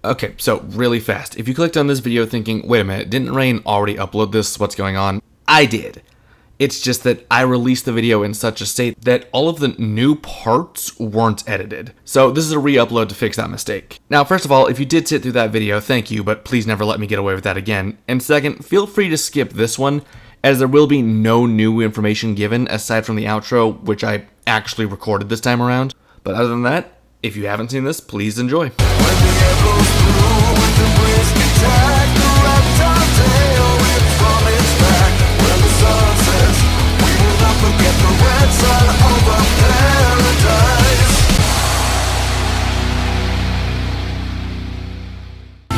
Okay, so really fast. If you clicked on this video thinking, wait a minute, didn't Rain already upload this? What's going on? I did. It's just that I released the video in such a state that all of the new parts weren't edited. So this is a re-upload to fix that mistake. Now, first of all, if you did sit through that video, thank you, but please never let me get away with that again. And second, feel free to skip this one, as there will be no new information given aside from the outro, which I actually recorded this time around. But other than that, if you haven't seen this, please enjoy.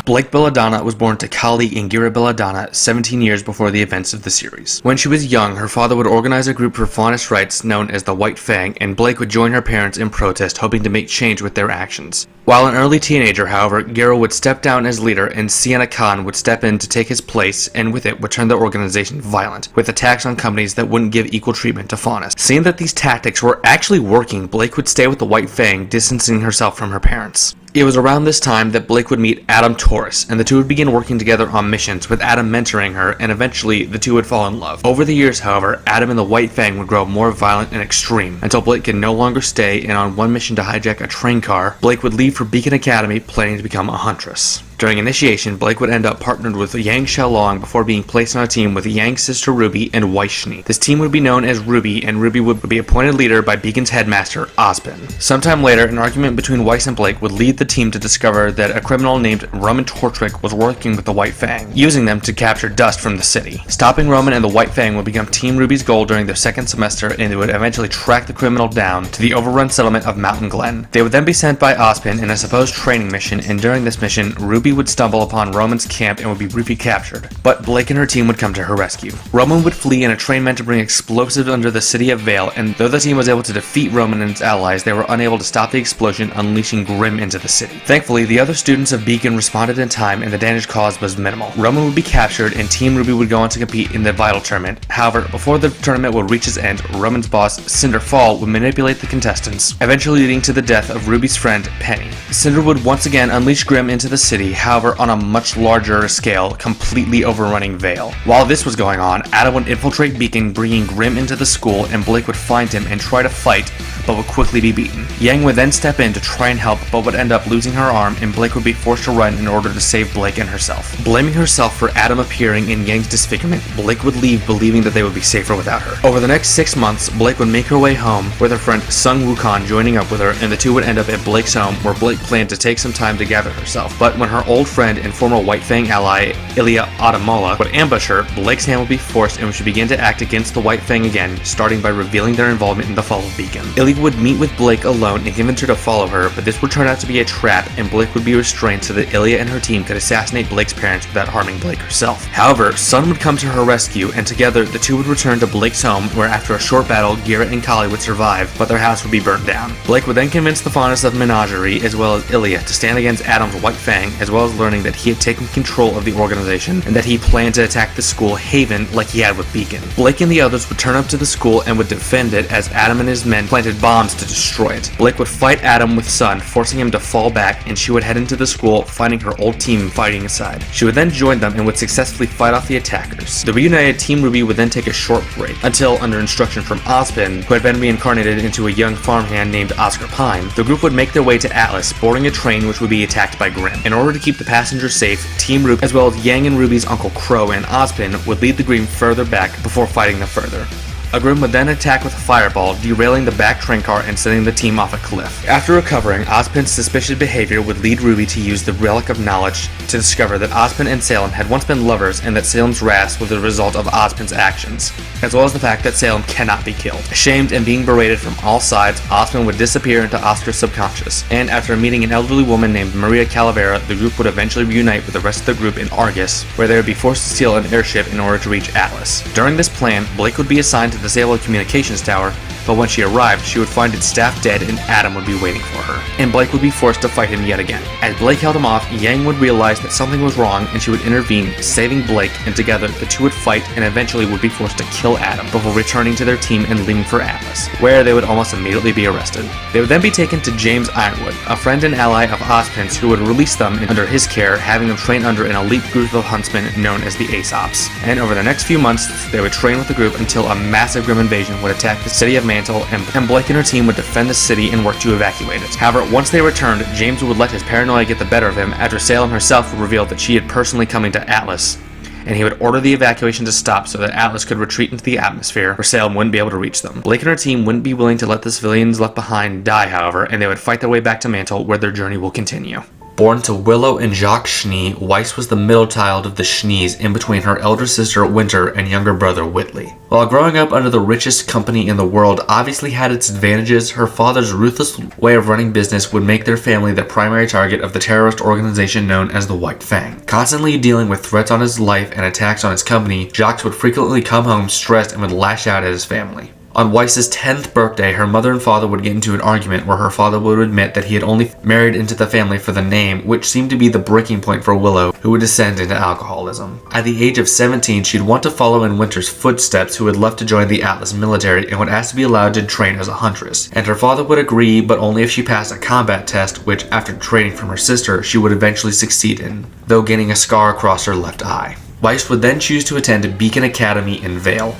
Blake Belladonna was born to colleague Ingira Belladonna 17 years before the events of the series. When she was young, her father would organize a group for faunist rights known as the White Fang, and Blake would join her parents in protest, hoping to make change with their actions. While an early teenager, however, Gira would step down as leader and Sienna Khan would step in to take his place, and with it would turn the organization violent, with attacks on companies that wouldn't give equal treatment to faunists. Seeing that these tactics were actually working, Blake would stay with the White Fang, distancing herself from her parents. It was around this time that Blake would meet Adam Taurus, and the two would begin working together on missions, with Adam mentoring her, and eventually the two would fall in love. Over the years, however, Adam and the White Fang would grow more violent and extreme, until Blake could no longer stay, and on one mission to hijack a train car, Blake would leave for Beacon Academy, planning to become a huntress. During initiation, Blake would end up partnered with Yang Xiaolong before being placed on a team with Yang's sister RWBY and Weiss Schnee. This team would be known as RWBY, and RWBY would be appointed leader by Beacon's headmaster, Ozpin. Sometime later, an argument between Weiss and Blake would lead the team to discover that a criminal named Roman Tortrick was working with the White Fang, using them to capture dust from the city. Stopping Roman and the White Fang would become Team RWBY's goal during their second semester, and they would eventually track the criminal down to the overrun settlement of Mountain Glen. They would then be sent by Ozpin in a supposed training mission, and during this mission, RWBY would stumble upon Roman's camp and would be briefly captured, but Blake and her team would come to her rescue. Roman would flee in a train meant to bring explosives under the city of Vale, and though the team was able to defeat Roman and his allies, they were unable to stop the explosion, unleashing Grimm into the city. Thankfully, the other students of Beacon responded in time, and the damage caused was minimal. Roman would be captured, and Team RWBY would go on to compete in the Vital Tournament. However, before the tournament would reach its end, Roman's boss, Cinder Fall, would manipulate the contestants, eventually leading to the death of RWBY's friend, Penny. Cinder would once again unleash Grimm into the city, however on a much larger scale, completely overrunning Vale. While this was going on, Adam would infiltrate Beacon, bringing Grimm into the school, and Blake would find him and try to fight, but would quickly be beaten. Yang would then step in to try and help, but would end up losing her arm, and Blake would be forced to run in order to save Blake and herself. Blaming herself for Adam appearing in Yang's disfigurement, Blake would leave, believing that they would be safer without her. Over the next 6 months, Blake would make her way home, with her friend Sung Wukong joining up with her, and the two would end up at Blake's home, where Blake planned to take some time to gather herself. But when her old friend and former White Fang ally, Ilya Adamola, would ambush her, Blake's hand would be forced and she began to act against the White Fang again, starting by revealing their involvement in the fall of Beacon. Ilya would meet with Blake alone and convince her to follow her, but this would turn out to be a trap, and Blake would be restrained so that Ilya and her team could assassinate Blake's parents without harming Blake herself. However, Sun would come to her rescue, and together the two would return to Blake's home, where after a short battle, Gira and Kali would survive, but their house would be burnt down. Blake would then convince the faunus of Menagerie, as well as Ilya, to stand against Adam's White Fang, as well as learning that he had taken control of the organization, and that he planned to attack the school Haven like he had with Beacon. Blake and the others would turn up to the school and would defend it as Adam and his men planted bombs to destroy it. Blake would fight Adam with Sun, forcing him to fall back, and she would head into the school, finding her old team fighting aside. She would then join them and would successfully fight off the attackers. The reunited Team RWBY would then take a short break, until, under instruction from Ozpin, who had been reincarnated into a young farmhand named Oscar Pine, the group would make their way to Atlas, boarding a train which would be attacked by Grimm. In order to keep the passengers safe, Team RWBY, as well as Yang and RWBY's Uncle Crow and Ozpin, would lead the Grimm further back before fighting them further. A Grimm would then attack with a fireball, derailing the back train car and sending the team off a cliff. After recovering, Ozpin's suspicious behavior would lead RWBY to use the Relic of Knowledge to discover that Ozpin and Salem had once been lovers, and that Salem's wrath was the result of Ozpin's actions, as well as the fact that Salem cannot be killed. Ashamed and being berated from all sides, Ozpin would disappear into Oscar's subconscious, and after meeting an elderly woman named Maria Calavera, the group would eventually reunite with the rest of the group in Argus, where they would be forced to steal an airship in order to reach Atlas. During this plan, Blake would be assigned to to disable the communications tower, but when she arrived, she would find its staff dead and Adam would be waiting for her, and Blake would be forced to fight him yet again. As Blake held him off, Yang would realize that something was wrong and she would intervene, saving Blake, and together the two would fight and eventually would be forced to kill Adam before returning to their team and leaving for Atlas, where they would almost immediately be arrested. They would then be taken to James Ironwood, a friend and ally of Ozpin's, who would release them under his care, having them train under an elite group of huntsmen known as the Aesops. And over the next few months, they would train with the group until a massive Grimm invasion would attack the city of Mantle, and Blake and her team would defend the city and work to evacuate it. However, once they returned, James would let his paranoia get the better of him after Salem herself would reveal that she had personally come into Atlas, and he would order the evacuation to stop so that Atlas could retreat into the atmosphere where Salem wouldn't be able to reach them. Blake and her team wouldn't be willing to let the civilians left behind die, however, and they would fight their way back to Mantle, where their journey will continue. Born to Willow and Jacques Schnee, Weiss was the middle child of the Schnees in between her elder sister Winter and younger brother Whitley. While growing up under the richest company in the world obviously had its advantages, her father's ruthless way of running business would make their family the primary target of the terrorist organization known as the White Fang. Constantly dealing with threats on his life and attacks on his company, Jacques would frequently come home stressed and would lash out at his family. On Weiss's 10th birthday, her mother and father would get into an argument where her father would admit that he had only married into the family for the name, which seemed to be the breaking point for Willow, who would descend into alcoholism. At the age of 17, she'd want to follow in Winter's footsteps, who had left to join the Atlas military and would ask to be allowed to train as a huntress. And her father would agree, but only if she passed a combat test, which, after training from her sister, she would eventually succeed in, though gaining a scar across her left eye. Weiss would then choose to attend Beacon Academy in Vale.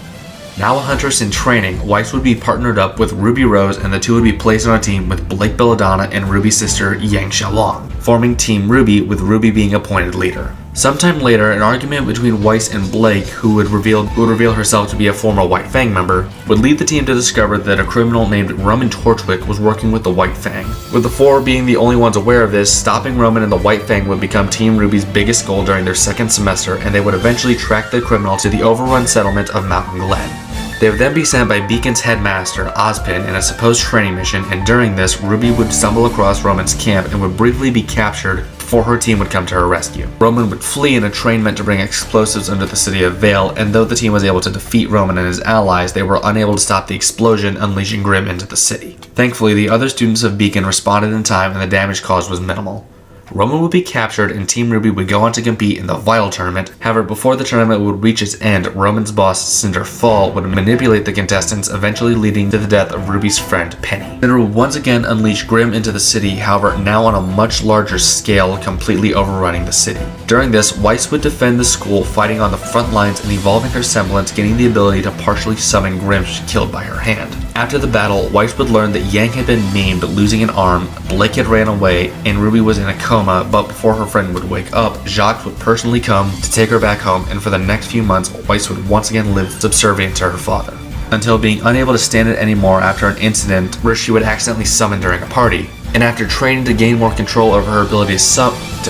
Now a huntress in training, Weiss would be partnered up with Ruby Rose, and the two would be placed on a team with Blake Belladonna and Ruby's sister Yang Xiaolong, forming Team RWBY, with Ruby being appointed leader. Sometime later, an argument between Weiss and Blake, who would reveal herself to be a former White Fang member, would lead the team to discover that a criminal named Roman Torchwick was working with the White Fang. With the four being the only ones aware of this, stopping Roman and the White Fang would become Team RWBY's biggest goal during their second semester, and they would eventually track the criminal to the overrun settlement of Mountain Glen. They would then be sent by Beacon's headmaster, Ozpin, in a supposed training mission, and during this, RWBY would stumble across Roman's camp and would briefly be captured before her team would come to her rescue. Roman would flee in a train meant to bring explosives under the city of Vale, and though the team was able to defeat Roman and his allies, they were unable to stop the explosion, unleashing Grimm into the city. Thankfully, the other students of Beacon responded in time and the damage caused was minimal. Roman would be captured and Team RWBY would go on to compete in the Vital Tournament. However, before the tournament would reach its end, Roman's boss, Cinder Fall, would manipulate the contestants, eventually leading to the death of RWBY's friend, Penny. Cinder would once again unleash Grimm into the city, however, now on a much larger scale, completely overrunning the city. During this, Weiss would defend the school, fighting on the front lines and evolving her semblance, gaining the ability to partially summon Grimm killed by her hand. After the battle, Weiss would learn that Yang had been maimed, losing an arm, Blake had ran away, and RWBY was in a coma, but before her friend would wake up, Jacques would personally come to take her back home, and for the next few months, Weiss would once again live subservient to her father, until being unable to stand it anymore after an incident where she would accidentally summon during a party. And after training to gain more control over her ability to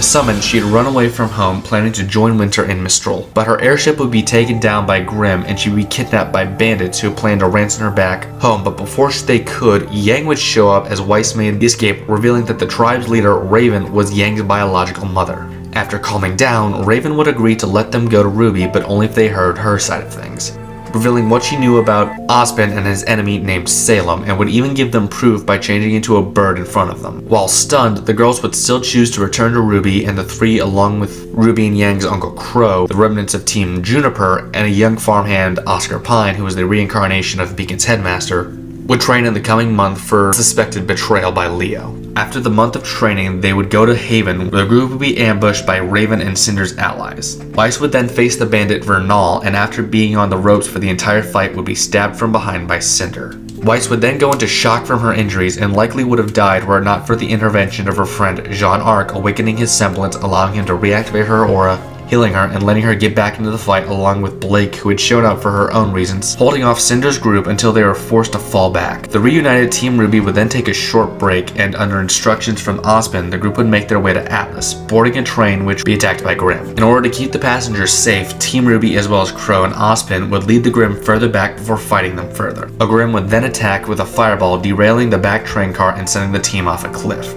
summon, she'd run away from home, planning to join Winter in Mistral. But her airship would be taken down by Grimm, and she'd be kidnapped by bandits who planned to ransom her back home. But before they could, Yang would show up as Weiss made the escape, revealing that the tribe's leader, Raven, was Yang's biological mother. After calming down, Raven would agree to let them go to RWBY, but only if they heard her side of things, revealing what she knew about Ozpin and his enemy named Salem, and would even give them proof by changing into a bird in front of them. While stunned, the girls would still choose to return to RWBY, and the three, along with RWBY and Yang's Uncle Crow, the remnants of Team Juniper, and a young farmhand, Oscar Pine, who was the reincarnation of Beacon's headmaster, would train in the coming month for suspected betrayal by Leo. After the month of training, they would go to Haven, where the group would be ambushed by Raven and Cinder's allies. Weiss would then face the bandit Vernal, and after being on the ropes for the entire fight, would be stabbed from behind by Cinder. Weiss would then go into shock from her injuries and likely would have died were it not for the intervention of her friend Jean Arc, awakening his semblance, allowing him to reactivate her aura, healing her and letting her get back into the fight, along with Blake, who had shown up for her own reasons, holding off Cinder's group until they were forced to fall back. The reunited Team RWBY would then take a short break, and under instructions from Ozpin, the group would make their way to Atlas, boarding a train which would be attacked by Grimm. In order to keep the passengers safe, Team RWBY as well as Crow and Ozpin would lead the Grimm further back before fighting them further. A Grimm would then attack with a fireball, derailing the back train car and sending the team off a cliff.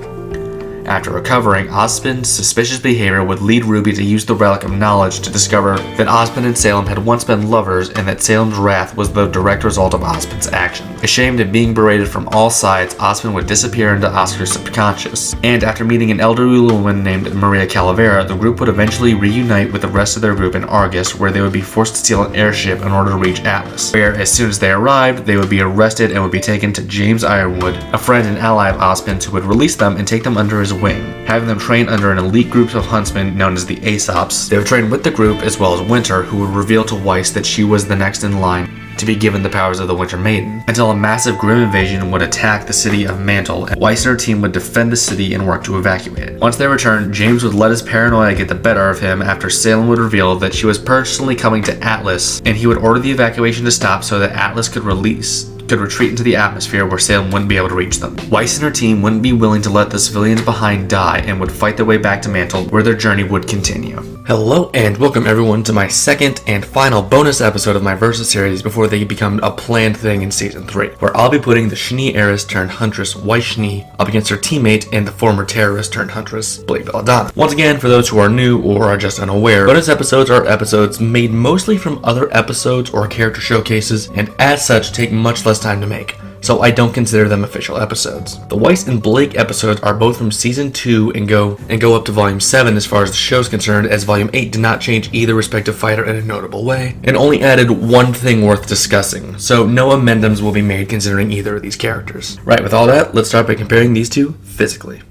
After recovering, Ozpin's suspicious behavior would lead RWBY to use the Relic of Knowledge to discover that Ozpin and Salem had once been lovers and that Salem's wrath was the direct result of Ozpin's actions. Ashamed and being berated from all sides, Ozpin would disappear into Oscar's subconscious, and after meeting an elderly woman named Maria Calavera, the group would eventually reunite with the rest of their group in Argus, where they would be forced to steal an airship in order to reach Atlas, where as soon as they arrived, they would be arrested and would be taken to James Ironwood, a friend and ally of Ozpin's, who would release them and take them under his wing, having them train under an elite group of huntsmen known as the Aesops. They would train with the group as well as Winter, who would reveal to Weiss that she was the next in line to be given the powers of the Winter Maiden, until a massive Grim invasion would attack the city of Mantle, and Weiss and her team would defend the city and work to evacuate it. Once they returned, James would let his paranoia get the better of him after Salem would reveal that she was personally coming to Atlas, and he would order the evacuation to stop so that Atlas could retreat into the atmosphere where Salem wouldn't be able to reach them. Weiss and her team wouldn't be willing to let the civilians behind die and would fight their way back to Mantle, where their journey would continue. Hello and welcome everyone to my second and final bonus episode of my Versus series before they become a planned thing in Season 3, where I'll be putting the Schnee heiress turned huntress Weiss Schnee up against her teammate and the former terrorist turned huntress Blake Belladonna. Once again, for those who are new or are just unaware, bonus episodes are episodes made mostly from other episodes or character showcases, and as such take much less time to make, so I don't consider them official episodes. The Weiss and Blake episodes are both from Season 2 and go up to Volume 7 as far as the show's concerned, as Volume 8 did not change either respective fighter in a notable way, and only added one thing worth discussing, so no amendments will be made considering either of these characters. Right, with all that, let's start by comparing these two physically.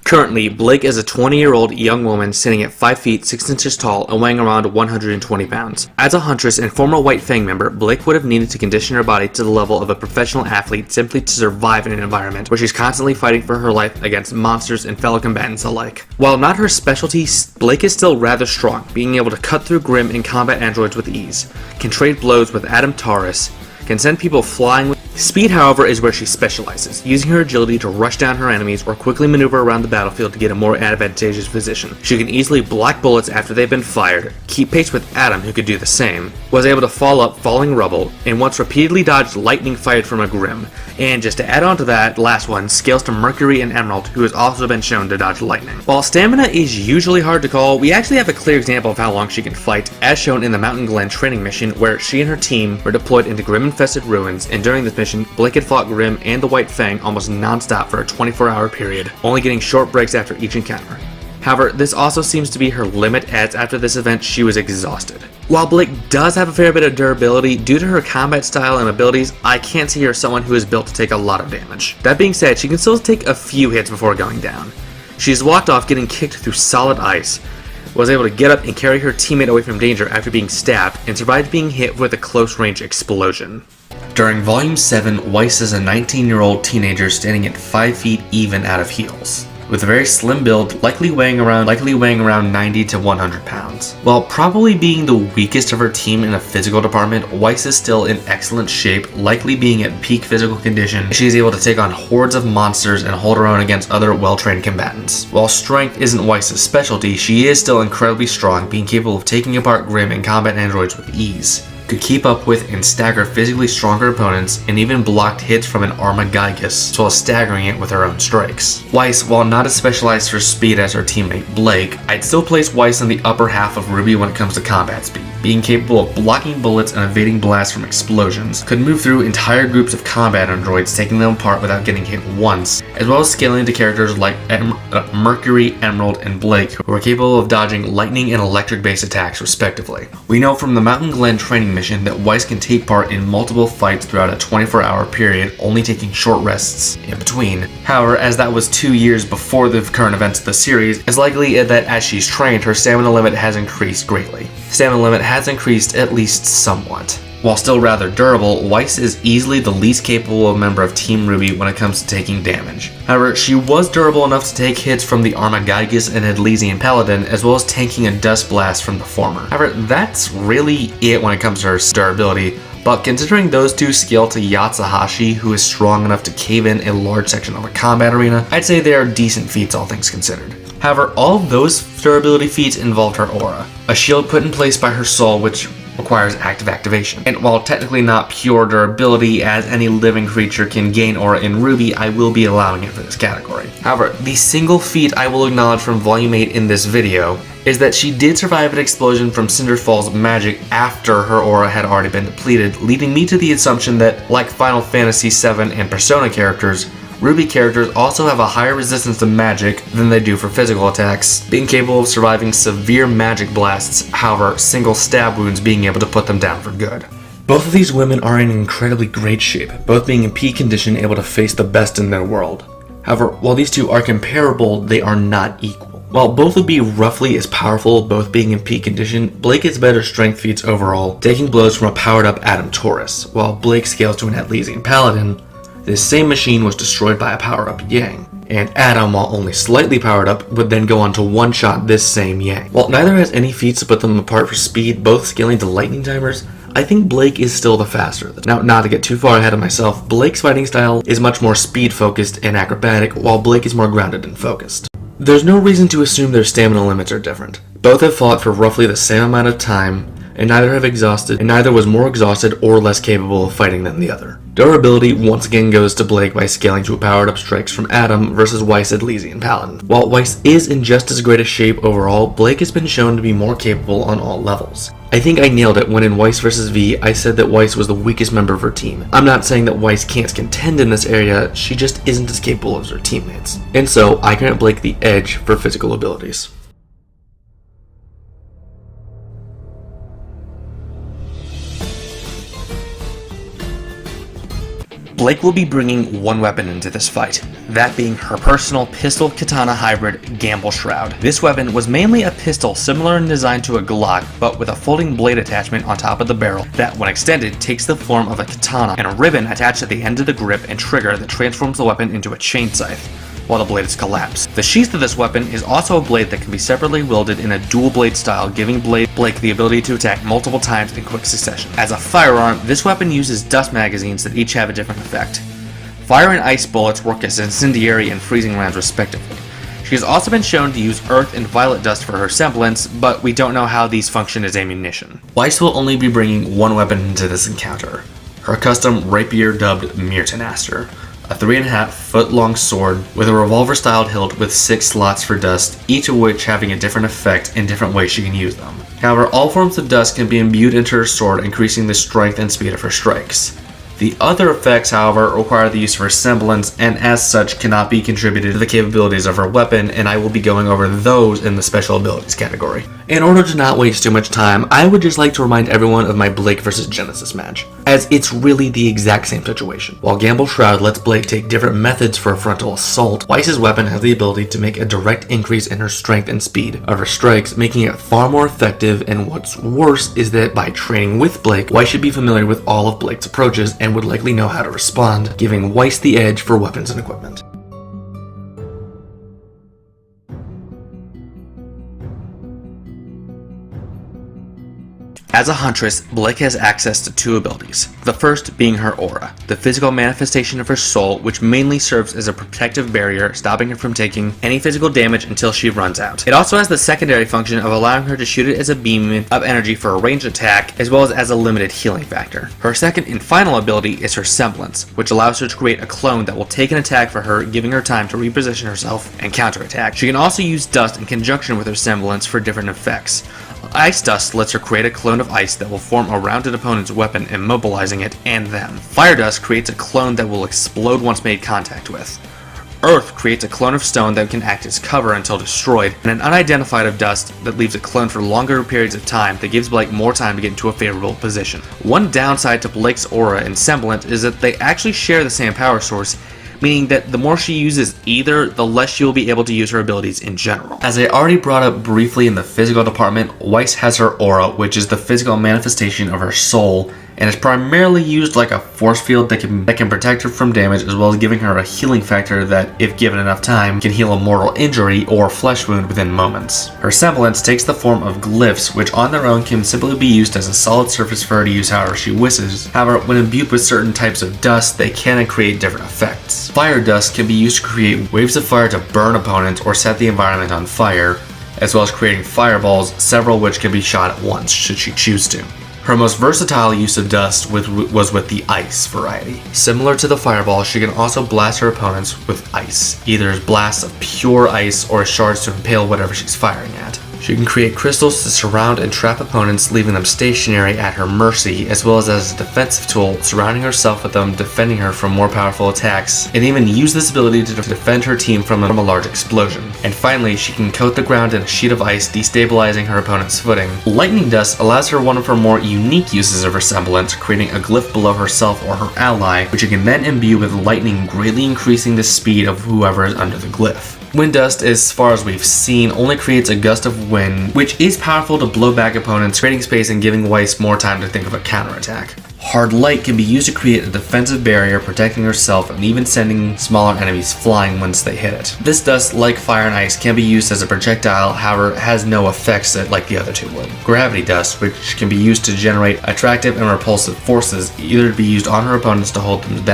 Currently, Blake is a 20-year-old young woman sitting at 5 feet 6 inches tall and weighing around 120 pounds. As a huntress and former White Fang member, Blake would have needed to condition her body to the level of a professional athlete simply to survive in an environment where she's constantly fighting for her life against monsters and fellow combatants alike. While not her specialty, Blake is still rather strong, being able to cut through Grim and combat androids with ease, can trade blows with Adam Taurus, can send people flying with speed, however, is where she specializes, using her agility to rush down her enemies or quickly maneuver around the battlefield to get a more advantageous position. She can easily block bullets after they've been fired, keep pace with Adam, who could do the same, was able to fall up falling rubble, and once repeatedly dodged lightning fired from a Grim. And just to add on to that last one, scales to Mercury and Emerald, who has also been shown to dodge lightning. While stamina is usually hard to call, we actually have a clear example of how long she can fight, as shown in the Mountain Glen training mission, where she and her team were deployed into Grim-infested ruins, and during this mission, Blake had fought Grim and the White Fang almost non-stop for a 24-hour period, only getting short breaks after each encounter. However, this also seems to be her limit, as after this event, she was exhausted. While Blake does have a fair bit of durability, due to her combat style and abilities, I can't see her as someone who is built to take a lot of damage. That being said, she can still take a few hits before going down. She's walked off getting kicked through solid ice, was able to get up and carry her teammate away from danger after being stabbed, and survived being hit with a close-range explosion. During Volume 7, Weiss is a 19-year-old teenager standing at 5 feet even out of heels, with a very slim build, likely weighing around 90 to 100 pounds. While probably being the weakest of her team in a physical department, Weiss is still in excellent shape, likely being at peak physical condition. She is able to take on hordes of monsters and hold her own against other well-trained combatants. While strength isn't Weiss's specialty, she is still incredibly strong, being capable of taking apart Grim and combat androids with ease. Could keep up with and stagger physically stronger opponents, and even blocked hits from an Armagaigus, as well as staggering it with her own strikes. Weiss, while not as specialized for speed as her teammate Blake, I'd still place Weiss in the upper half of RWBY when it comes to combat speed, being capable of blocking bullets and evading blasts from explosions, could move through entire groups of combat androids, taking them apart without getting hit once, as well as scaling to characters like Mercury, Emerald, and Blake, who are capable of dodging lightning and electric-based attacks respectively. We know from the Mountain Glen training mission that Weiss can take part in multiple fights throughout a 24-hour period, only taking short rests in between. However, as that was 2 years before the current events of the series, it's likely that as she's trained, her stamina limit has increased greatly. Stamina limit has increased at least somewhat. While still rather durable, Weiss is easily the least capable member of Team RWBY when it comes to taking damage. However, she was durable enough to take hits from the Armagaigus and Elysian Paladin, as well as tanking a dust blast from the former. However, that's really it when it comes to her durability, but considering those two scale to Yatsuhashi, who is strong enough to cave in a large section of a combat arena, I'd say they are decent feats all things considered. However, all of those durability feats involved her aura, a shield put in place by her soul which requires active activation. And while technically not pure durability, as any living creature can gain aura in RWBY, I will be allowing it for this category. However, the single feat I will acknowledge from Volume 8 in this video is that she did survive an explosion from Cinderfall's magic after her aura had already been depleted, leading me to the assumption that, like Final Fantasy VII and Persona characters, RWBY characters also have a higher resistance to magic than they do for physical attacks, being capable of surviving severe magic blasts, however, single stab wounds being able to put them down for good. Both of these women are in incredibly great shape, both being in peak condition, able to face the best in their world. However, while these two are comparable, they are not equal. While both would be roughly as powerful, both being in peak condition, Blake gets better strength feats overall, taking blows from a powered-up Adam Taurus, while Blake scales to an Atlesian Paladin. This same machine was destroyed by a power-up Yang, and Adam, while only slightly powered up, would then go on to one-shot this same Yang. While neither has any feats to put them apart for speed, both scaling to lightning timers, I think Blake is still the faster. Now, not to get too far ahead of myself, Blake's fighting style is much more speed-focused and acrobatic, while Blake is more grounded and focused. There's no reason to assume their stamina limits are different. Both have fought for roughly the same amount of time, and neither have exhausted, and neither was more exhausted or less capable of fighting than the other. Durability once again goes to Blake by scaling to powered-up strikes from Adam versus Weiss Atlesian Paladin. While Weiss is in just as great a shape overall, Blake has been shown to be more capable on all levels. I think I nailed it when in Weiss vs. V, I said that Weiss was the weakest member of her team. I'm not saying that Weiss can't contend in this area, she just isn't as capable as her teammates. And so, I grant Blake the edge for physical abilities. Blake will be bringing one weapon into this fight, that being her personal pistol katana hybrid Gamble Shroud. This weapon was mainly a pistol similar in design to a Glock, but with a folding blade attachment on top of the barrel that, when extended, takes the form of a katana and a ribbon attached at the end of the grip and trigger that transforms the weapon into a chain scythe while the blade is collapsed. The sheath of this weapon is also a blade that can be separately wielded in a dual blade style, giving Blake the ability to attack multiple times in quick succession. As a firearm, this weapon uses dust magazines that each have a different effect. Fire and ice bullets work as incendiary and freezing rounds respectively. She has also been shown to use earth and violet dust for her semblance, but we don't know how these function as ammunition. Weiss will only be bringing one weapon into this encounter, her custom rapier dubbed Myrtenaster, a 3.5 foot long sword with a revolver styled hilt with 6 slots for dust, each of which having a different effect in different ways she can use them. However, all forms of dust can be imbued into her sword, increasing the strength and speed of her strikes. The other effects, however, require the use of her semblance, and as such cannot be contributed to the capabilities of her weapon, and I will be going over those in the special abilities category. In order to not waste too much time, I would just like to remind everyone of my Blake vs. Genesis match, as it's really the exact same situation. While Gamble Shroud lets Blake take different methods for a frontal assault, Weiss's weapon has the ability to make a direct increase in her strength and speed of her strikes, making it far more effective, and what's worse is that by training with Blake, Weiss should be familiar with all of Blake's approaches and would likely know how to respond, giving Weiss the edge for weapons and equipment. As a huntress, Blake has access to 2 abilities, the first being her aura, the physical manifestation of her soul, which mainly serves as a protective barrier, stopping her from taking any physical damage until she runs out. It also has the secondary function of allowing her to shoot it as a beam of energy for a ranged attack, as well as a limited healing factor. Her second and final ability is her semblance, which allows her to create a clone that will take an attack for her, giving her time to reposition herself and counterattack. She can also use dust in conjunction with her semblance for different effects. Ice dust lets her create a clone of ice that will form around an opponent's weapon, immobilizing it and them. Fire dust creates a clone that will explode once made contact with. Earth creates a clone of stone that can act as cover until destroyed, and an unidentified of dust that leaves a clone for longer periods of time that gives Blake more time to get into a favorable position. One downside to Blake's aura and semblance is that they actually share the same power source, meaning that the more she uses either, the less she will be able to use her abilities in general. As I already brought up briefly in the physical department, Weiss has her aura, which is the physical manifestation of her soul, and is primarily used like a force field that can protect her from damage, as well as giving her a healing factor that, if given enough time, can heal a mortal injury or flesh wound within moments. Her semblance takes the form of glyphs, which on their own can simply be used as a solid surface for her to use however she wishes. However, when imbued with certain types of dust, they can create different effects. Fire dust can be used to create waves of fire to burn opponents or set the environment on fire, as well as creating fireballs, several of which can be shot at once should she choose to. Her most versatile use of dust was with the ice variety. Similar to the fireball, she can also blast her opponents with ice, either as blasts of pure ice or as shards to impale whatever she's firing at. She can create crystals to surround and trap opponents, leaving them stationary at her mercy, as well as a defensive tool, surrounding herself with them, defending her from more powerful attacks, and even use this ability to defend her team from a large explosion. And finally, she can coat the ground in a sheet of ice, destabilizing her opponent's footing. Lightning dust allows her one of her more unique uses of her semblance, creating a glyph below herself or her ally, which you can then imbue with lightning, greatly increasing the speed of whoever is under the glyph. Wind dust, as far as we've seen, only creates a gust of wind, which is powerful to blow back opponents, creating space and giving Weiss more time to think of a counterattack. Hard light can be used to create a defensive barrier, protecting herself and even sending smaller enemies flying once they hit it. This dust, like fire and ice, can be used as a projectile, however, it has no effects like the other two would. Gravity dust, which can be used to generate attractive and repulsive forces, either to be used on her opponents to hold them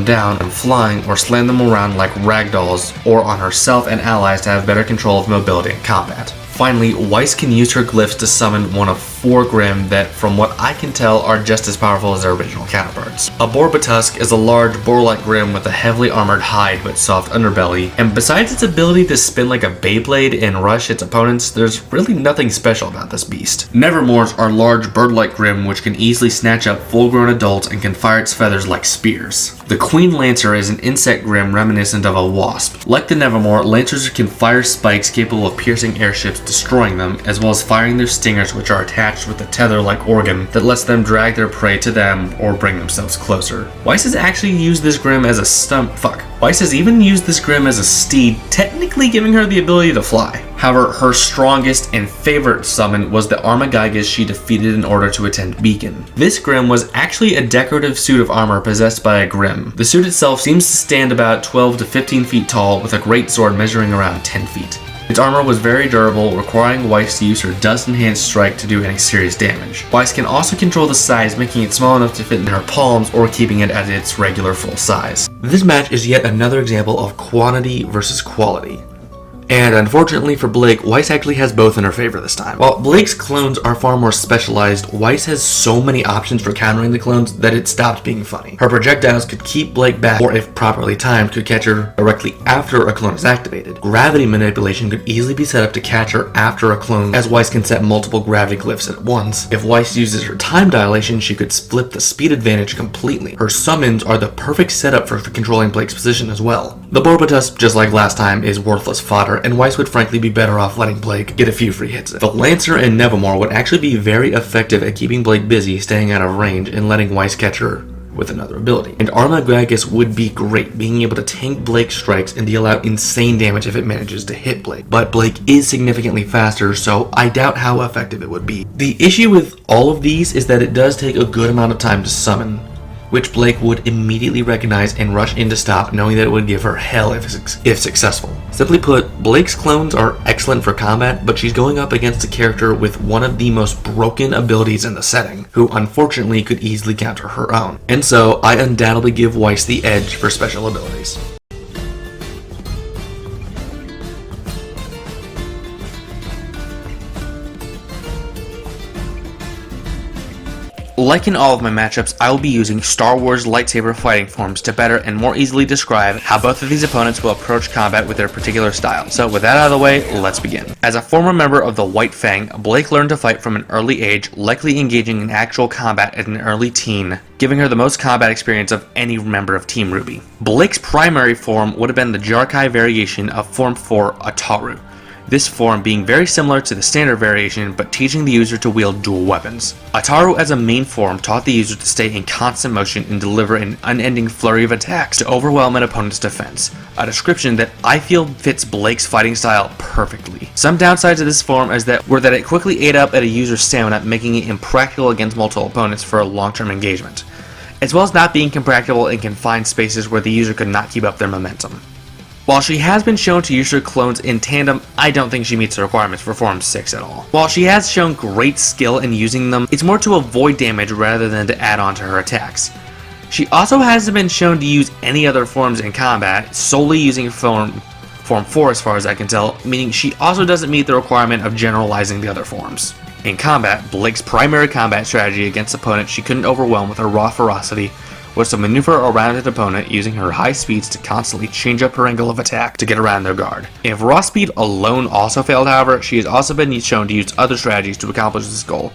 down and flying, or slam them around like ragdolls, or on herself and allies to have better control of mobility in combat. Finally, Weiss can use her glyphs to summon one of 4 Grimm that, from what I can tell, are just as powerful as their original counterparts. A Borbatusk is a large boar-like Grimm with a heavily armored hide but soft underbelly, and besides its ability to spin like a Beyblade and rush its opponents, there's really nothing special about this beast. Nevermores are large bird-like Grimm which can easily snatch up full-grown adults and can fire its feathers like spears. The Queen Lancer is an insect Grimm reminiscent of a wasp. Like the Nevermore, Lancers can fire spikes capable of piercing airships, destroying them, as well as firing their stingers, which are attached with a tether-like organ that lets them drag their prey to them or bring themselves closer. Weiss has actually used this Grimm as a Weiss has even used this Grimm as a steed, technically giving her the ability to fly. However, her strongest and favorite summon was the Armagigas she defeated in order to attend Beacon. This Grimm was actually a decorative suit of armor possessed by a Grimm. The suit itself seems to stand about 12 to 15 feet tall, with a great sword measuring around 10 feet. Its armor was very durable, requiring Weiss to use her dust-enhanced strike to do any serious damage. Weiss can also control the size, making it small enough to fit in her palms or keeping it at its regular full size. This match is yet another example of quantity versus quality. And unfortunately for Blake, Weiss actually has both in her favor this time. While Blake's clones are far more specialized, Weiss has so many options for countering the clones that it stopped being funny. Her projectiles could keep Blake back, or if properly timed, could catch her directly after a clone is activated. Gravity manipulation could easily be set up to catch her after a clone, as Weiss can set multiple gravity glyphs at once. If Weiss uses her time dilation, she could flip the speed advantage completely. Her summons are the perfect setup for controlling Blake's position as well. The Borbatusk, just like last time, is worthless fodder, and Weiss would frankly be better off letting Blake get a few free hits in. The Lancer and Nevermore would actually be very effective at keeping Blake busy, staying out of range, and letting Weiss catch her with another ability. And Armagigas would be great, being able to tank Blake's strikes and deal out insane damage if it manages to hit Blake. But Blake is significantly faster, so I doubt how effective it would be. The issue with all of these is that it does take a good amount of time to summon, which Blake would immediately recognize and rush in to stop, knowing that it would give her hell if successful. Simply put, Blake's clones are excellent for combat, but she's going up against a character with one of the most broken abilities in the setting, who unfortunately could easily counter her own. And so, I undoubtedly give Weiss the edge for special abilities. Like in all of my matchups, I will be using Star Wars lightsaber fighting forms to better and more easily describe how both of these opponents will approach combat with their particular style. So with that out of the way, let's begin. As a former member of the White Fang, Blake learned to fight from an early age, likely engaging in actual combat at an early teen, giving her the most combat experience of any member of Team RWBY. Blake's primary form would have been the Jarkai variation of Form 4 Ataru. This form being very similar to the standard variation, but teaching the user to wield dual weapons. Ataru as a main form taught the user to stay in constant motion and deliver an unending flurry of attacks to overwhelm an opponent's defense, a description that I feel fits Blake's fighting style perfectly. Some downsides of this form were that it quickly ate up at a user's stamina, making it impractical against multiple opponents for a long-term engagement, as well as not being impractical in confined spaces where the user could not keep up their momentum. While she has been shown to use her clones in tandem, I don't think she meets the requirements for Form 6 at all. While she has shown great skill in using them, it's more to avoid damage rather than to add on to her attacks. She also hasn't been shown to use any other forms in combat, solely using Form 4 as far as I can tell, meaning she also doesn't meet the requirement of generalizing the other forms. In combat, Blake's primary combat strategy against opponents she couldn't overwhelm with her raw ferocity was to maneuver around an opponent using her high speeds to constantly change up her angle of attack to get around their guard. If raw speed alone also failed, however, she has also been shown to use other strategies to accomplish this goal,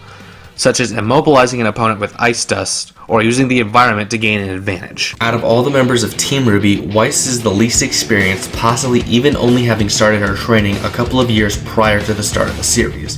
such as immobilizing an opponent with ice dust or using the environment to gain an advantage. Out of all the members of Team RWBY, Weiss is the least experienced, possibly even only having started her training a couple of years prior to the start of the series,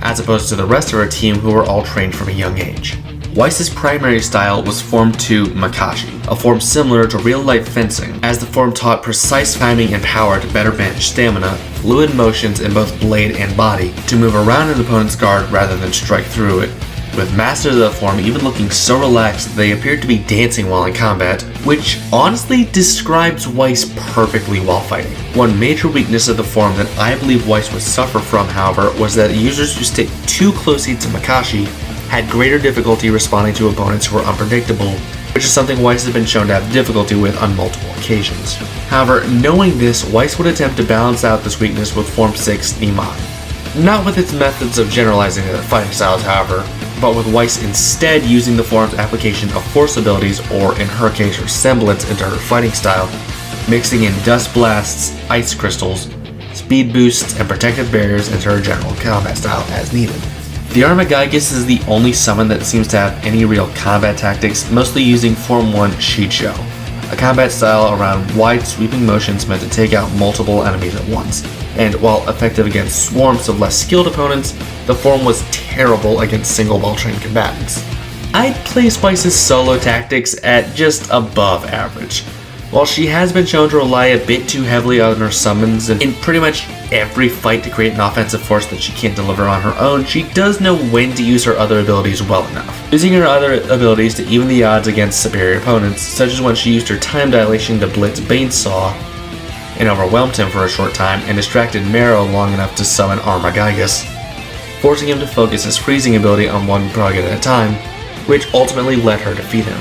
as opposed to the rest of her team who were all trained from a young age. Weiss's primary style was Form 2 Makashi, a form similar to real-life fencing, as the form taught precise timing and power to better manage stamina, fluid motions in both blade and body, to move around an opponent's guard rather than strike through it, with masters of the form even looking so relaxed they appeared to be dancing while in combat, which honestly describes Weiss perfectly while fighting. One major weakness of the form that I believe Weiss would suffer from, however, was that users who stick too closely to Makashi had greater difficulty responding to opponents who were unpredictable, which is something Weiss has been shown to have difficulty with on multiple occasions. However, knowing this, Weiss would attempt to balance out this weakness with Form 6 Niman. Not with its methods of generalizing the fighting styles, however, but with Weiss instead using the form's application of force abilities, or in her case her semblance, into her fighting style, mixing in dust blasts, ice crystals, speed boosts, and protective barriers into her general combat style as needed. The Armagigas is the only summon that seems to have any real combat tactics, mostly using Form 1 Shicho, a combat style around wide sweeping motions meant to take out multiple enemies at once. And while effective against swarms of less skilled opponents, the form was terrible against single well-trained combatants. I'd place Weiss's solo tactics at just above average. While she has been shown to rely a bit too heavily on her summons in pretty much every fight to create an offensive force that she can't deliver on her own, she does know when to use her other abilities well enough, using her other abilities to even the odds against superior opponents, such as when she used her time dilation to blitz Banesaw and overwhelmed him for a short time and distracted Marrow long enough to summon Armagigas, forcing him to focus his freezing ability on one target at a time, which ultimately let her defeat him.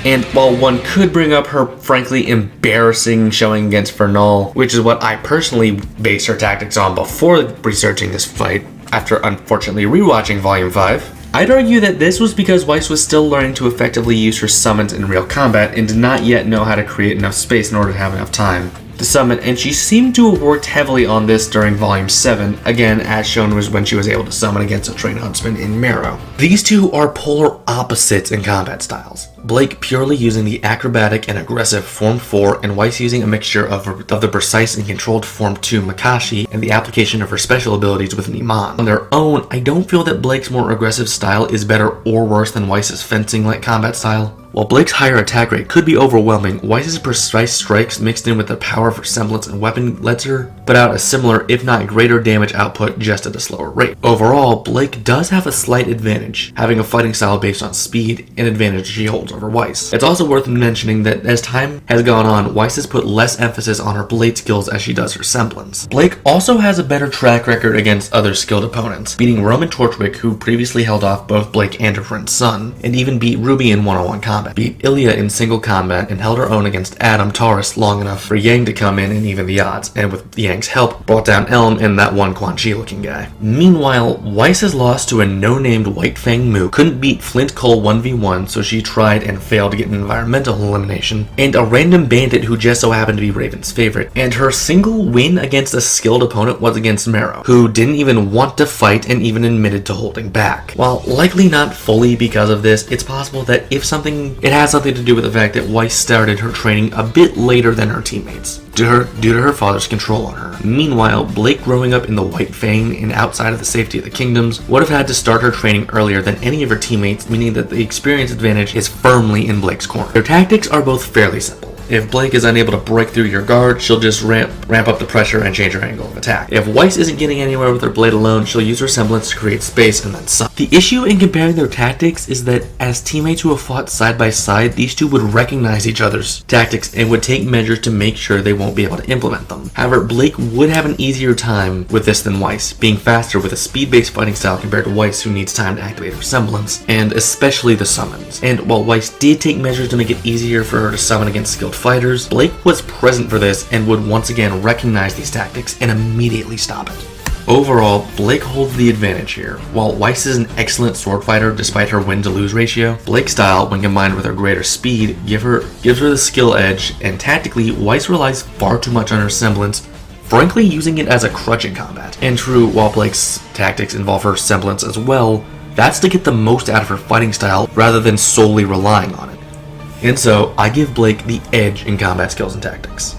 And while one could bring up her frankly embarrassing showing against Fernal, which is what I personally based her tactics on before researching this fight, after unfortunately rewatching Volume 5, I'd argue that this was because Weiss was still learning to effectively use her summons in real combat and did not yet know how to create enough space in order to have enough time to summon, and she seemed to have worked heavily on this during Volume 7, again as shown was when she was able to summon against a trained huntsman in Marrow. These two are polar opposites in combat styles. Blake purely using the acrobatic and aggressive Form 4, and Weiss using a mixture of the precise and controlled Form 2 Makashi and the application of her special abilities with Niman. On their own, I don't feel that Blake's more aggressive style is better or worse than Weiss's fencing-like combat style. While Blake's higher attack rate could be overwhelming, Weiss's precise strikes mixed in with the power of her semblance and weapon lets her put out a similar, if not greater, damage output just at a slower rate. Overall, Blake does have a slight advantage, having a fighting style based on speed, an advantage she holds over Weiss. It's also worth mentioning that as time has gone on, Weiss has put less emphasis on her blade skills as she does her semblance. Blake also has a better track record against other skilled opponents, beating Roman Torchwick, who previously held off both Blake and her friend's son, and even beat RWBY in one-on-one combat, beat Ilya in single combat, and held her own against Adam Taurus long enough for Yang to come in and even the odds, and with Yang's help, brought down Elm and that one Quan Chi looking guy. Meanwhile, Weiss has lost to a no-named White Fang Mook, couldn't beat Flint Cole 1v1, so she tried and failed to get an environmental elimination, and a random bandit who just so happened to be Raven's favorite, and her single win against a skilled opponent was against Marrow, who didn't even want to fight and even admitted to holding back. While likely not fully because of this, it's possible that it has something to do with the fact that Weiss started her training a bit later than her teammates, due to her father's control on her. Meanwhile, Blake, growing up in the White Fang and outside of the safety of the kingdoms, would have had to start her training earlier than any of her teammates, meaning that the experience advantage is firmly in Blake's corner. Their tactics are both fairly simple. If Blake is unable to break through your guard, she'll just ramp up the pressure and change her angle of attack. If Weiss isn't getting anywhere with her blade alone, she'll use her semblance to create space and then some. The issue in comparing their tactics is that as teammates who have fought side by side, these two would recognize each other's tactics and would take measures to make sure they won't be able to implement them. However, Blake would have an easier time with this than Weiss, being faster with a speed-based fighting style compared to Weiss, who needs time to activate her semblance, and especially the summons. And while Weiss did take measures to make it easier for her to summon against skilled fighters, Blake was present for this and would once again recognize these tactics and immediately stop it. Overall, Blake holds the advantage here. While Weiss is an excellent sword fighter despite her win-to-lose ratio, Blake's style, when combined with her greater speed, gives her the skill edge, and tactically, Weiss relies far too much on her semblance, frankly using it as a crutch in combat. And true, while Blake's tactics involve her semblance as well, that's to get the most out of her fighting style rather than solely relying on it. And so, I give Blake the edge in combat skills and tactics.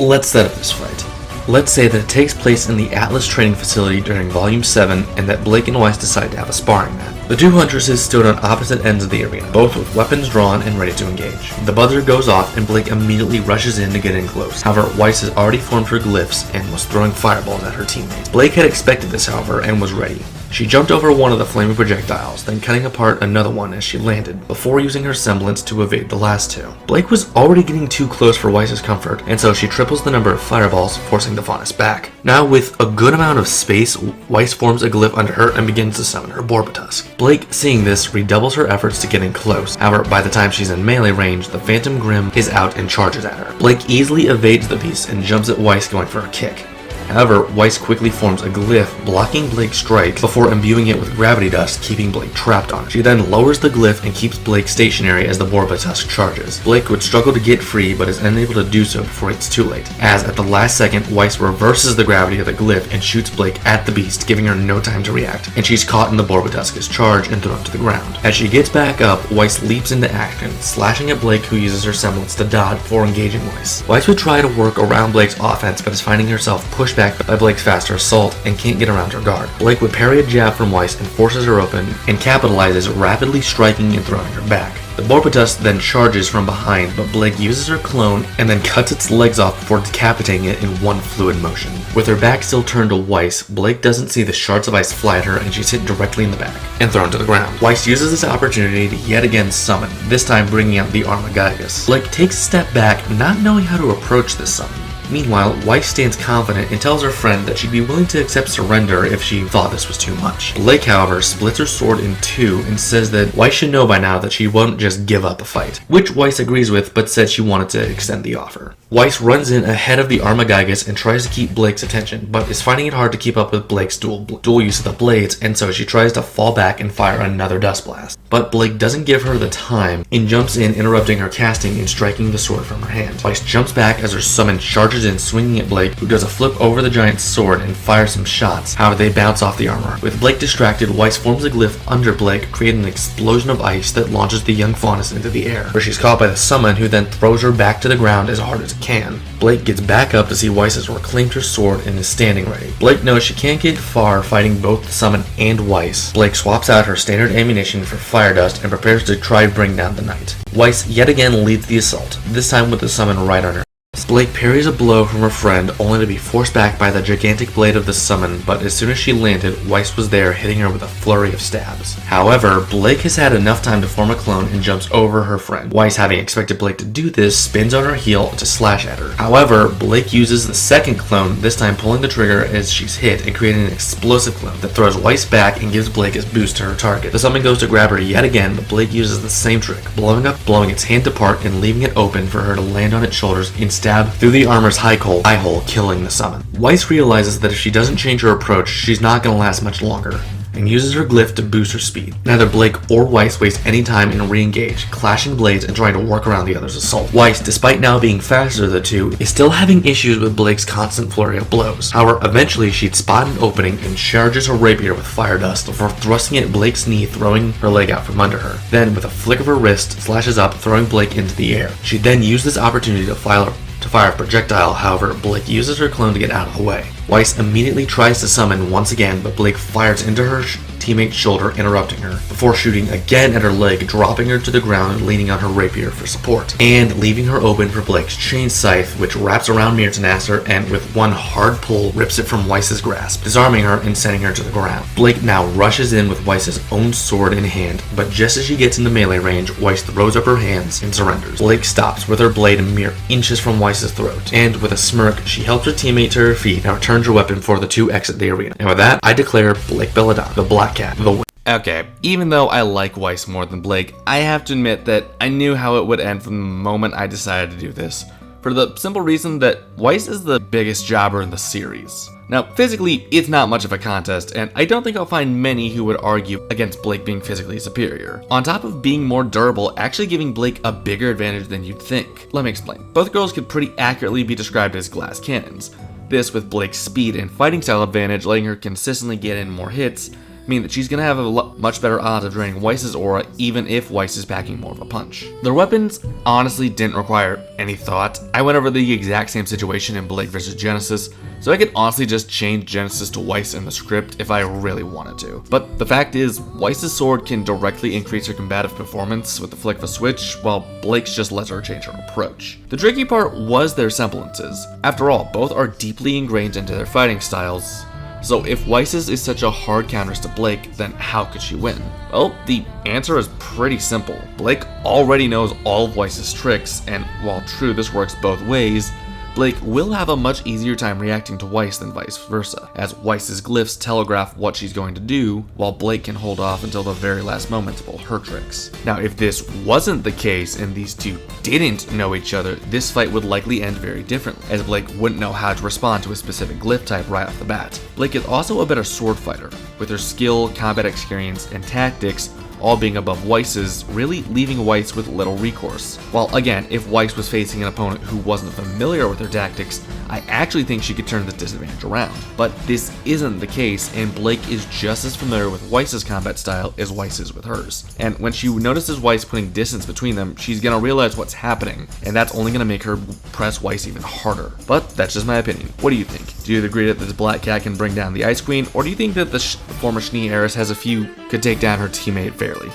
Let's set up this fight. Let's say that it takes place in the Atlas training facility during Volume 7 and that Blake and Weiss decide to have a sparring match. The two huntresses stood on opposite ends of the arena, both with weapons drawn and ready to engage. The buzzer goes off and Blake immediately rushes in to get in close. However, Weiss has already formed her glyphs and was throwing fireballs at her teammates. Blake had expected this, however, and was ready. She jumped over one of the flaming projectiles, then cutting apart another one as she landed, before using her semblance to evade the last two. Blake was already getting too close for Weiss's comfort, and so she triples the number of fireballs, forcing the Faunus back. Now, with a good amount of space, Weiss forms a glyph under her and begins to summon her Borbotusk. Blake, seeing this, redoubles her efforts to get in close. However, by the time she's in melee range, the Phantom Grim is out and charges at her. Blake easily evades the beast and jumps at Weiss, going for a kick. However, Weiss quickly forms a glyph, blocking Blake's strike before imbuing it with gravity dust, keeping Blake trapped on it. She then lowers the glyph and keeps Blake stationary as the Borbotusk charges. Blake would struggle to get free, but is unable to do so before it's too late, as at the last second, Weiss reverses the gravity of the glyph and shoots Blake at the beast, giving her no time to react, and she's caught in the Borbotusk's charge and thrown to the ground. As she gets back up, Weiss leaps into action, slashing at Blake, who uses her semblance to dodge before engaging Weiss. Weiss would try to work around Blake's offense, but is finding herself pushed back by Blake's faster assault and can't get around her guard. Blake would parry a jab from Weiss and forces her open and capitalizes, rapidly striking and throwing her back. The Borbotusk then charges from behind, but Blake uses her clone and then cuts its legs off before decapitating it in one fluid motion. With her back still turned to Weiss, Blake doesn't see the shards of ice fly at her and she's hit directly in the back and thrown to the ground. Weiss uses this opportunity to yet again summon, this time bringing out the Armageddon. Blake takes a step back, not knowing how to approach this summon. Meanwhile, Weiss stands confident and tells her friend that she'd be willing to accept surrender if she thought this was too much. Blake, however, splits her sword in two and says that Weiss should know by now that she won't just give up a fight, which Weiss agrees with but said she wanted to extend the offer. Weiss runs in ahead of the Armageddon and tries to keep Blake's attention, but is finding it hard to keep up with Blake's dual use of the blades, and so she tries to fall back and fire another dust blast. But Blake doesn't give her the time and jumps in, interrupting her casting and striking the sword from her hand. Weiss jumps back as her summon charges in, swinging at Blake, who does a flip over the giant's sword and fires some shots. However, they bounce off the armor. With Blake distracted, Weiss forms a glyph under Blake, creating an explosion of ice that launches the young Faunus into the air, where she's caught by the summon, who then throws her back to the ground as hard as it can. Blake gets back up to see Weiss has reclaimed her sword and is standing ready. Blake knows she can't get far fighting both the summon and Weiss. Blake swaps out her standard ammunition for fire dust and prepares to try to bring down the knight. Weiss yet again leads the assault, this time with the summon right on her. Blake parries a blow from her friend, only to be forced back by the gigantic blade of the summon, but as soon as she landed, Weiss was there, hitting her with a flurry of stabs. However, Blake has had enough time to form a clone and jumps over her friend. Weiss, having expected Blake to do this, spins on her heel to slash at her. However, Blake uses the second clone, this time pulling the trigger as she's hit and creating an explosive clone that throws Weiss back and gives Blake his boost to her target. The summon goes to grab her yet again, but Blake uses the same trick, blowing its hand apart and leaving it open for her to land on its shoulders and stab through the armor's eye hole, killing the summon. Weiss realizes that if she doesn't change her approach, she's not going to last much longer, and uses her glyph to boost her speed. Neither Blake or Weiss waste any time and re-engage, clashing blades and trying to work around the other's assault. Weiss, despite now being faster of the two, is still having issues with Blake's constant flurry of blows. However, eventually she'd spot an opening and charges her rapier with fire dust before thrusting it at Blake's knee, throwing her leg out from under her. Then, with a flick of her wrist, slashes up, throwing Blake into the air. She then used this opportunity to fire a projectile. However, Blake uses her clone to get out of the way. Weiss immediately tries to summon once again, but Blake fires into her teammate's shoulder, interrupting her, before shooting again at her leg, dropping her to the ground and leaning on her rapier for support, and leaving her open for Blake's chain scythe, which wraps around Mirtanasser and with one hard pull rips it from Weiss's grasp, disarming her and sending her to the ground. Blake now rushes in with Weiss's own sword in hand, but just as she gets into melee range, Weiss throws up her hands and surrenders. Blake stops with her blade a mere inches from Weiss's throat, and with a smirk, she helps her teammate to her feet and returns her weapon before the two exit the arena. And with that, I declare Blake Belladonna, the Black Cat, the win. Okay, even though I like Weiss more than Blake, I have to admit that I knew how it would end from the moment I decided to do this. For the simple reason that Weiss is the biggest jobber in the series. Now, physically, it's not much of a contest, and I don't think I'll find many who would argue against Blake being physically superior. On top of being more durable, actually giving Blake a bigger advantage than you'd think. Let me explain. Both girls could pretty accurately be described as glass cannons. This with Blake's speed and fighting style advantage letting her consistently get in more hits, mean that she's going to have a much better odds of draining Weiss's aura even if Weiss is packing more of a punch. Their weapons honestly didn't require any thought. I went over the exact same situation in Blake vs. Genesis, so I could honestly just change Genesis to Weiss in the script if I really wanted to. But the fact is, Weiss's sword can directly increase her combative performance with the flick of a switch, while Blake's just lets her change her approach. The tricky part was their semblances. After all, both are deeply ingrained into their fighting styles. So if Weiss's is such a hard counter to Blake, then how could she win? Well, the answer is pretty simple. Blake already knows all of Weiss's tricks, and while true this works both ways, Blake will have a much easier time reacting to Weiss than vice versa, as Weiss's glyphs telegraph what she's going to do, while Blake can hold off until the very last moment to pull her tricks. Now, if this wasn't the case and these two didn't know each other, this fight would likely end very differently, as Blake wouldn't know how to respond to a specific glyph type right off the bat. Blake is also a better sword fighter, with her skill, combat experience, and tactics all being above Weiss's, really leaving Weiss with little recourse. While again, if Weiss was facing an opponent who wasn't familiar with her tactics, I actually think she could turn this disadvantage around. But this isn't the case, and Blake is just as familiar with Weiss's combat style as Weiss is with hers. And when she notices Weiss putting distance between them, she's gonna realize what's happening, and that's only gonna make her press Weiss even harder. But that's just my opinion. What do you think? Do you agree that this Black Cat can bring down the Ice Queen, or do you think that the former Schnee heiress has a few could take down her teammate fairly?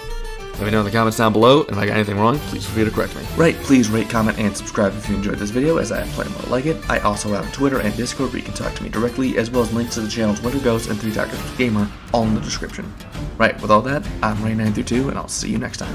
Let me know in the comments down below, and if I got anything wrong, please feel free to correct me. Right, please rate, comment, and subscribe if you enjoyed this video, as I have plenty more like it. I also have Twitter and Discord where you can talk to me directly, as well as links to the channels Winter Ghost and 3 Doctors with Gamer, all in the description. Right, with all that, I'm Ray932, and I'll see you next time.